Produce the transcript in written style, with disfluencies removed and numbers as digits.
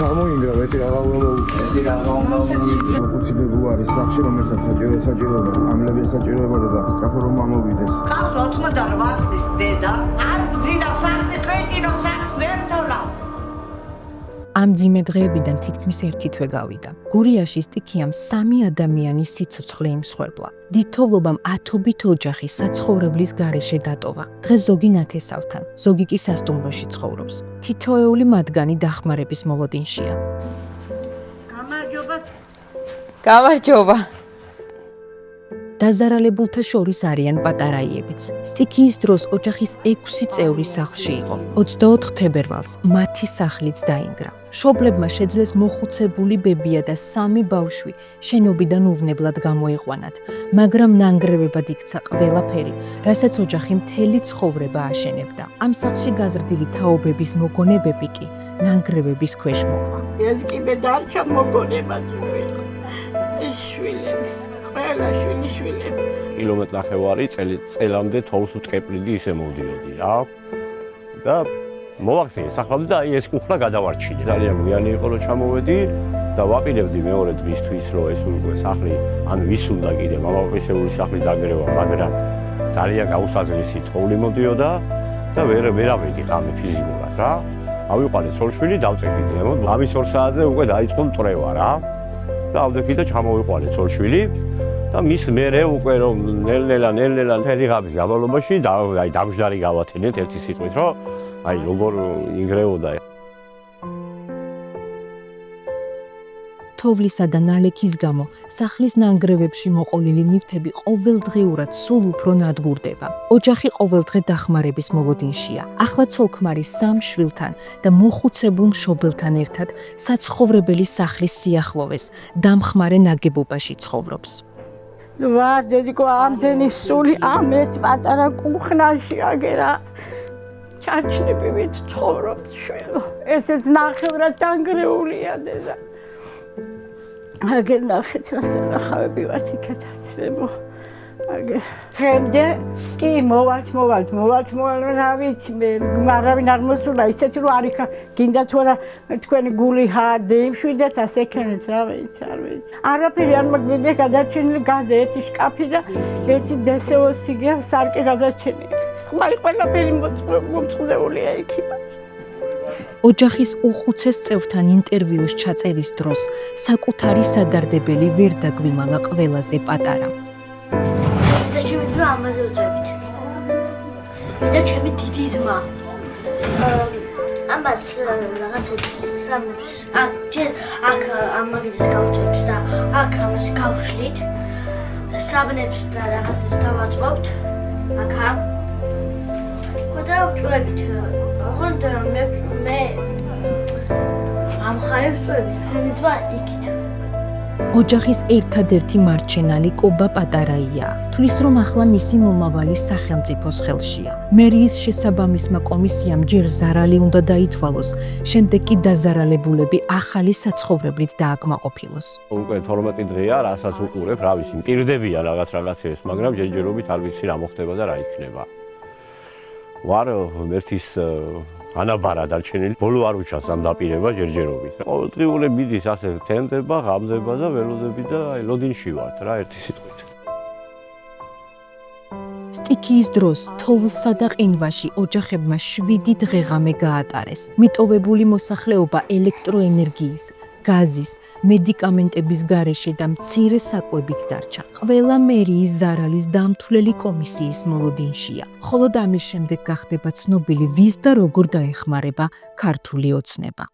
ჩამოინგრა მეტი რაღაც უცებებო არის სახში რომელსაც საჭიროება წამლების საჭიროება და სწრაფო რომ ამოვიდეს. ხავს 88 წლის დედა არ გძინა საქმე ყვეტინო საქმე ვერ თოლა. ამ ძიმე დღეებიდან თითქმის 1 თვე გავიდა. გურიაში სტიქიამ 3 ადამიანის სიცოცხლე იმსხვერპლა. დიდთოვლობამ ათობით ოჯახი საცხოვრებლის გარეშე დატოვა. დღეს ზოგი ნათესავთან, ზოგი კი სასტუმროში ცხოვრობს. თითოეული მათგანი დახმარების მოლოდინშია. გამარჯობა. დაზარალებულთა შორის არიან პატარაიებიც. სტიქიის დროს ოჯახის 6 წევრი სახლში იყო. 24 თებერვალს მათი სახლიც დაინგრა. მშობლებმა შეძლეს მოხუცებული ბებია და 3 ბავშვი შენობიდან უვნებლად გამოიყვანათ, მაგრამ ნანგრევებად იქცა ყველაფერი, რასაც ოჯახი მთელი ცხოვრება აშენებდა. ამ სახლში გაზრდილი თაობების მოგონებები კი ნანგრევების ქვეშ მოყვა. ეს კი მე დარჩა მოგონება ძველი. ეს შვილები ყველა შვილები. კილომეტრი ნახევარი წელამდე თოვს უტკეპლიდი ისე მოვდიოდი რა. და მოვაქცია სახლამდე და ეს კუხლა გადავარჩინე. ძალიან გვიანი იყო რომ ჩამოვედი და ვაპირებდი მეორე დღისთვის რომ ეს უკვე სახლი ან ვის უნდა კიდე მამაკაცების სახლი დაგრევა, მაგრამ ძალიან გაუსაზრისი თოვლი მოდიოდა და ვერავედი ხამე ფიზიკურად რა. ავიყვანე ცოლ-შვილი დავწეკით ზემოთ. ამის 2 საათზე უკვე დაიწყო მტრევა რა. და ავდექი და ჩამოვიყვანე ცოლ-შვილი და მის მერე უკვე რომ ნელ-ნელა ფერიღაბის გავალობაში დამжდარი გავათენეთ ერთი სიტყვით რომ აი როგორ ინგრეოდა. თოვლისა და ნალექის გამო სახლის ნანგრევებში მოყოლილი ნივთები ყოველდღიურად სულ უფრო ნადგურდება. ოჯახი ყოველდღე დახმარების მოლოდინშია. ახლა ცოლ-ქმარი 3 შვილთან და მოხუცებულ მშობელთან ერთად საცხოვრებელი სახლის სიახლოვეს დამხმარე ნაგებობაში ცხოვრობს. ვარ დედიკო ამდენი სული ამ ერთ პატარა კუხნაში აგერა. ჩარჩნებივით ცხოვრობ შვილო. ესეც ნახევრად დანგრეულია დედა. აგერ ნახეთ რას ნახავები ვართ იქეთაც მემო. აგერ დღემდე კი მოვალთ რა ვიცი მე არავინ არ მოსულა ისეთი რომ არ იქა გინდა თუ არა თქვენი გული ჰარდი იმშვიდეთ ასე ექენეთ რა ვიცი არ ვიცი. არაფერი არ მაქვს გადარჩენილი გაზე ერთი შკაფი და ერთი დსო-სიგია სარკე გადარჩენილი. სხვა ყველაფერი მომწყდეულია იქიდან. ოჯახის უხუცეს წევრთან ინტერვიუს ჩაწერის დროს საკუთარი სადარდებელი ვერ დაგვიმალა ყველაზე პატარა. და ჩემი ძმა ამაზე უწევით. და ჩემი დიდი ძმა. ამას რაღაცებს სამებს აქ ამაგერს გავუწევთ და აქ ამას გავშლით. საბნებს და რაღაცებს დავაწყობთ. აქ და ვწევით. ოღონდ მე ამ ხარებს ვწევით. ჩემი ძმა იქით. ოჯახის ერთადერთი მარჩენალი კობა პატარაია. თulis რომ ახლა მისი მომავალი სახელმწიფოს ხელშია. მერიის შესაბამისმა კომისიამ ჯერ ზარალი უნდა დაითვალოს, შემდეგ კი დაზარალებულები ახალი საცხოვრებლით დააკმაყოფილოს. უკვე 12 დღეა, რასაც უყურებ, რა ვიცი, მტირდებია რაღაცებს, მაგრამ ჯერჯერობით არ ვიცი რა მოხდება და რა იქნება. ვარ ერთის ანაბარა დარჩენილი, ბოლო არ უჩანს ამ დაპირება ჯერჯერობით. ყოველდღიური მიდის ასე თენდება, ღამდება და ველოდები და აი ლოდინში ვართ რა ერთი სიტყვით. სტიქიის დროს თოვლსა და ყინვაში ოჯახებმა 7 დღეღამე გაატარეს. მიტოვებული მოსახლეობა ელექტროენერგიის, გაზის, მედიკამენტების გარეშე და მცირე საკვებით დარჩა. ყველა მერიის ზარალის დამთვლელი კომისიის მოლოდინშია. ხოლო ამის შემდეგ გახდება ცნობილი ვის და როგორ დაეხმარება ქართული ოცნება.